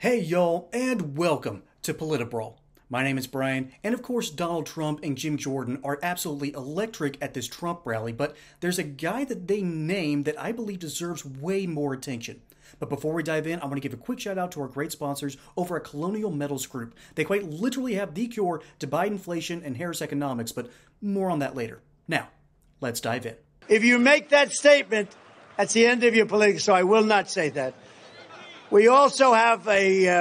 Hey y'all, and welcome to Politibrawl. My name is Brian, and of course Donald Trump and Jim Jordan are absolutely electric at this Trump rally, but there's a guy that they named that I believe deserves way more attention. But before we dive in, I want to give a quick shout out to our great sponsors over at Colonial Medals Group. They quite literally have the cure to Biden inflation and Harris economics, but more on that later. Now, let's dive in. If you make that statement, that's the end of your politics, so I will not say that. We also have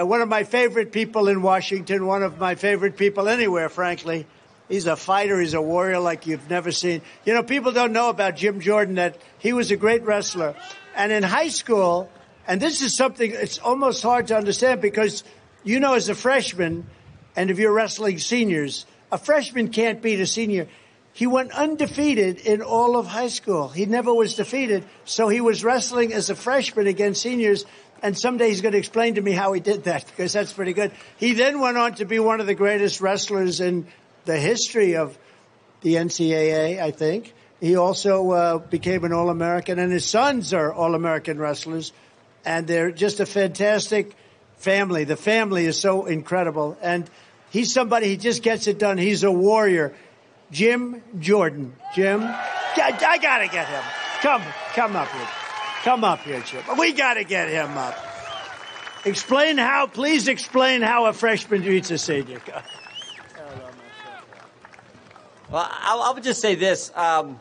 one of my favorite people in Washington, one of my favorite people anywhere, frankly. He's a fighter. He's a warrior like you've never seen. You know, people don't know about Jim Jordan that he was a great wrestler. And in high school, and this is something it's almost hard to understand because, you know, as a freshman, and if you're wrestling seniors, a freshman can't beat a senior. He went undefeated in all of high school. He never was defeated. So he was wrestling as a freshman against seniors. And someday he's going to explain to me how he did that, because that's pretty good. He then went on to be one of the greatest wrestlers in the history of the NCAA, I think. He also became an All-American, and his sons are All-American wrestlers. And they're just a fantastic family. The family is so incredible. And he's somebody, he just gets it done. He's a warrior. Jim Jordan. Jim, I got to get him. Come up here. Come up here, Jim. We got to get him up. Please explain how a freshman beats a senior. Well, I would just say this. The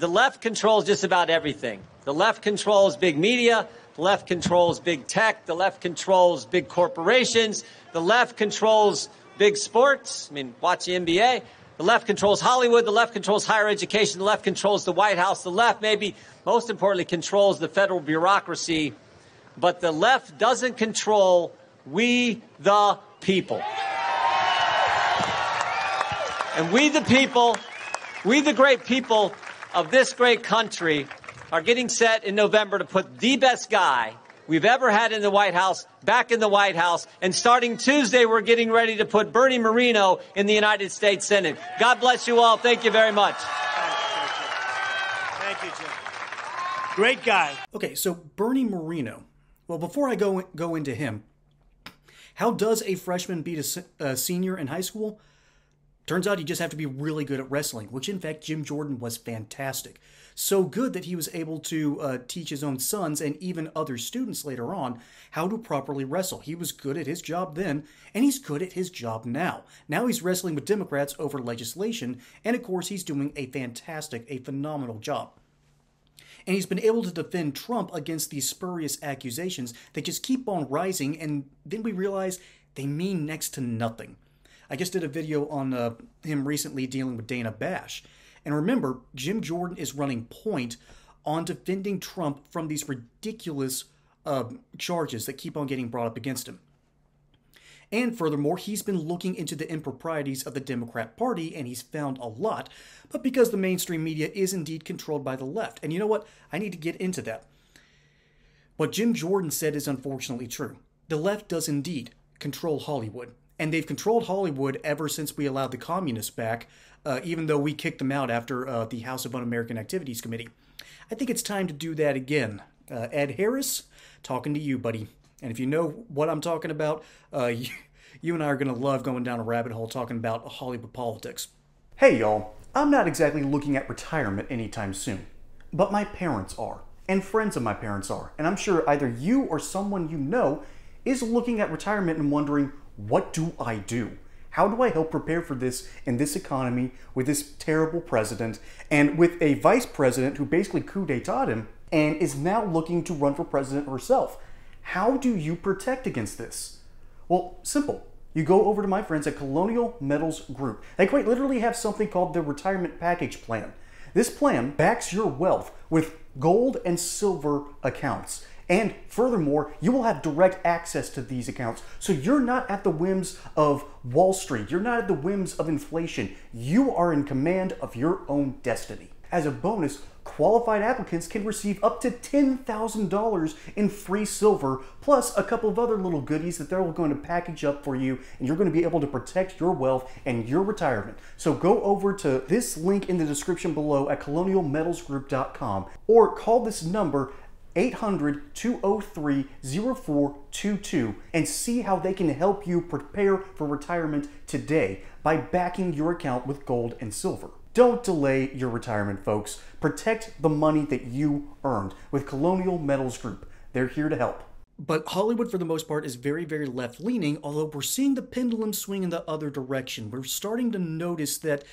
left controls just about everything. The left controls big media. The left controls big tech. The left controls big corporations. The left controls big sports. I mean, watch the NBA. The left controls Hollywood. The left controls higher education. The left controls the White House. The left, maybe most importantly, controls the federal bureaucracy. But the left doesn't control we the people. And we the people, we the great people of this great country are getting set in November to put the best guy we've ever had in the White House back in the White House. And starting Tuesday, we're getting ready to put Bernie Marino in the United States Senate. God bless you all. Thank you very much. Thank you, Jim. Great guy. Okay, so Bernie Marino. Well, before I go into him, how does a freshman beat a senior in high school? Turns out you just have to be really good at wrestling, which in fact Jim Jordan was fantastic. So good that he was able to teach his own sons and even other students later on how to properly wrestle. He was good at his job then, and he's good at his job now. Now he's wrestling with Democrats over legislation, and of course he's doing a phenomenal job. And he's been able to defend Trump against these spurious accusations that just keep on rising, and then we realize they mean next to nothing. I just did a video on him recently dealing with Dana Bash. And remember, Jim Jordan is running point on defending Trump from these ridiculous charges that keep on getting brought up against him. And furthermore, he's been looking into the improprieties of the Democrat Party, and he's found a lot, but because the mainstream media is indeed controlled by the left. And you know what? I need to get into that. What Jim Jordan said is unfortunately true. The left does indeed control Hollywood. And they've controlled Hollywood ever since we allowed the communists back, even though we kicked them out after the House of Un-American Activities Committee. I think it's time to do that again. Ed Harris, talking to you, buddy. And if you know what I'm talking about, you and I are going to love going down a rabbit hole talking about Hollywood politics. Hey, y'all. I'm not exactly looking at retirement anytime soon. But my parents are. And friends of my parents are. And I'm sure either you or someone you know is looking at retirement and wondering, what do I do? How do I help prepare for this in this economy with this terrible president and with a vice president who basically coup d'etat him and is now looking to run for president herself? How do you protect against this? Well, simple. You go over to my friends at Colonial Medals Group. They quite literally have something called the Retirement Package Plan. This plan backs your wealth with gold and silver accounts. And furthermore, you will have direct access to these accounts. So you're not at the whims of Wall Street. You're not at the whims of inflation. You are in command of your own destiny. As a bonus, qualified applicants can receive up to $10,000 in free silver, plus a couple of other little goodies that they're going to package up for you, and you're going to be able to protect your wealth and your retirement. So go over to this link in the description below at colonialmedalsgroup.com or call this number 800-203-0422 and see how they can help you prepare for retirement today by backing your account with gold and silver. Don't delay your retirement, folks. Protect the money that you earned with Colonial Medals Group. They're here to help. But Hollywood, for the most part, is very, very left-leaning, although we're seeing the pendulum swing in the other direction. We're starting to notice that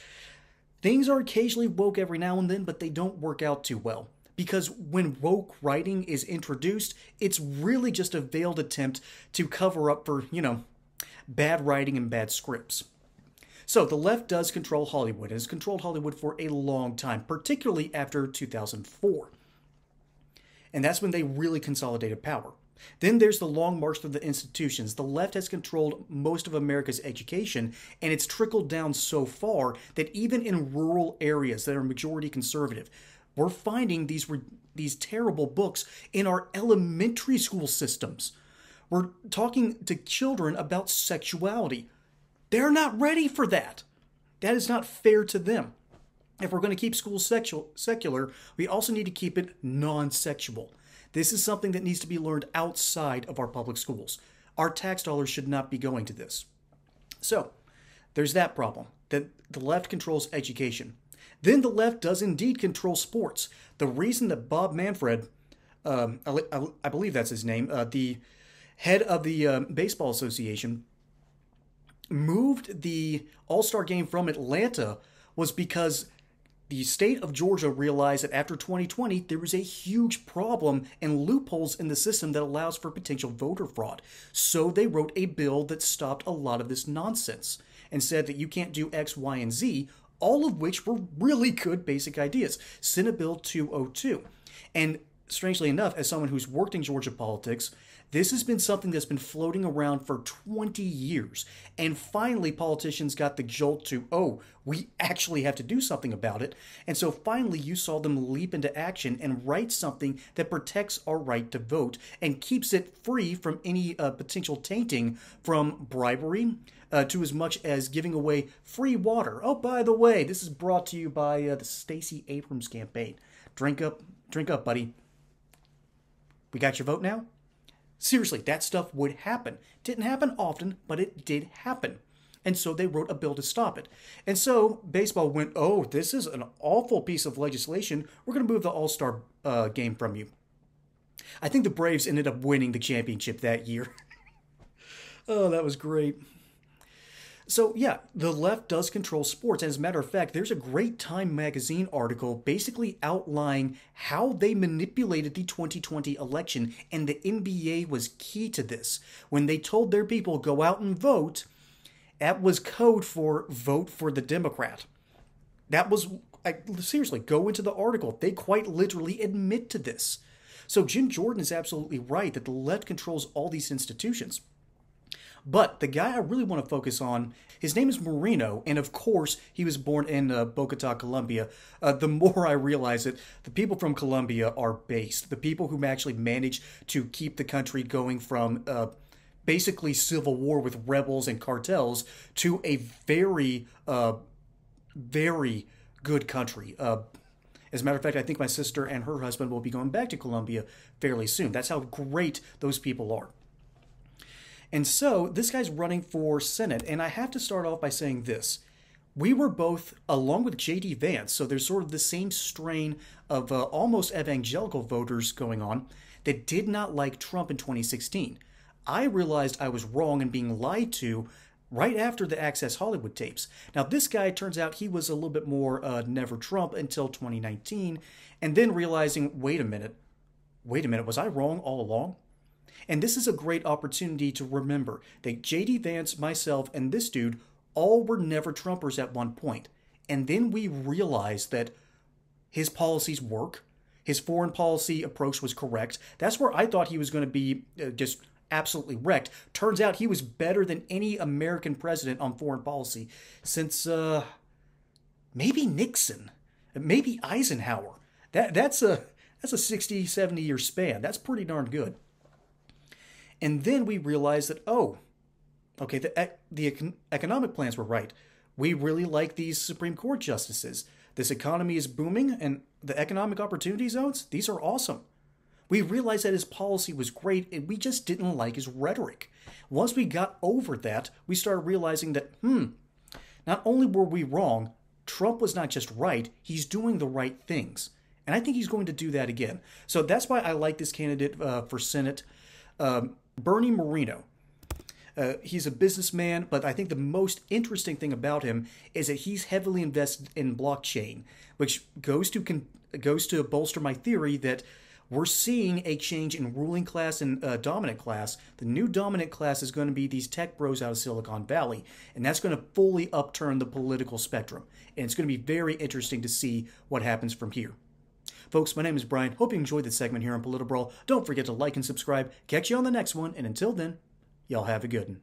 things are occasionally woke every now and then, but they don't work out too well. Because when woke writing is introduced, it's really just a veiled attempt to cover up for, bad writing and bad scripts. So the left does control Hollywood, and has controlled Hollywood for a long time, particularly after 2004. And that's when they really consolidated power. Then there's the long march through the institutions. The left has controlled most of America's education, and it's trickled down so far that even in rural areas that are majority conservative, we're finding these terrible books in our elementary school systems. We're talking to children about sexuality. They're not ready for that. That is not fair to them. If we're going to keep schools secular, we also need to keep it non-sexual. This is something that needs to be learned outside of our public schools. Our tax dollars should not be going to this. So, there's that problem, that the left controls education. Then the left does indeed control sports. The reason that Bob Manfred, I believe that's his name, the head of the Baseball Association, moved the All-Star game from Atlanta was because the state of Georgia realized that after 2020, there was a huge problem and loopholes in the system that allows for potential voter fraud. So they wrote a bill that stopped a lot of this nonsense and said that you can't do X, Y, and Z, all of which were really good basic ideas. Senate Bill 202. And strangely enough, as someone who's worked in Georgia politics, this has been something that's been floating around for 20 years. And finally, politicians got the jolt to, oh, we actually have to do something about it. And so finally, you saw them leap into action and write something that protects our right to vote and keeps it free from any potential tainting from bribery to as much as giving away free water. Oh, by the way, this is brought to you by the Stacey Abrams campaign. Drink up, buddy. We got your vote now? Seriously, that stuff would happen. Didn't happen often, but it did happen. And so they wrote a bill to stop it. And so baseball went, oh, this is an awful piece of legislation. We're going to move the All-Star game from you. I think the Braves ended up winning the championship that year. Oh, that was great. So yeah, the left does control sports. As a matter of fact, there's a great Time magazine article basically outlining how they manipulated the 2020 election, and the NBA was key to this. When they told their people, go out and vote, that was code for vote for the Democrat. That was, seriously, go into the article. They quite literally admit to this. So Jim Jordan is absolutely right that the left controls all these institutions. But the guy I really want to focus on, his name is Marino, and of course, he was born in Bogota, Colombia. The more I realize it, the people from Colombia are based. The people who actually managed to keep the country going from basically civil war with rebels and cartels to a very, very good country. As a matter of fact, I think my sister and her husband will be going back to Colombia fairly soon. That's how great those people are. And so this guy's running for Senate, and I have to start off by saying this. We were both, along with J.D. Vance, so there's sort of the same strain of almost evangelical voters going on that did not like Trump in 2016. I realized I was wrong and being lied to right after the Access Hollywood tapes. Now, this guy, turns out he was a little bit more never Trump until 2019, and then realizing, wait a minute, was I wrong all along? And this is a great opportunity to remember that J.D. Vance, myself, and this dude all were never Trumpers at one point. And then we realized that his policies work. His foreign policy approach was correct. That's where I thought he was going to be just absolutely wrecked. Turns out he was better than any American president on foreign policy since maybe Nixon, maybe Eisenhower. That's a 60, 70-year span. That's pretty darn good. And then we realized that, oh, okay, the economic plans were right. We really like these Supreme Court justices. This economy is booming, and the economic opportunity zones, these are awesome. We realized that his policy was great, and we just didn't like his rhetoric. Once we got over that, we started realizing that, not only were we wrong, Trump was not just right, he's doing the right things. And I think he's going to do that again. So that's why I like this candidate for Senate, Bernie Marino. He's a businessman, but I think the most interesting thing about him is that he's heavily invested in blockchain, which goes to bolster my theory that we're seeing a change in ruling class and dominant class. The new dominant class is going to be these tech bros out of Silicon Valley, and that's going to fully upturn the political spectrum. And it's going to be very interesting to see what happens from here. Folks, my name is Brian. Hope you enjoyed this segment here on Politibrawl. Don't forget to like and subscribe. Catch you on the next one, and until then, y'all have a good one.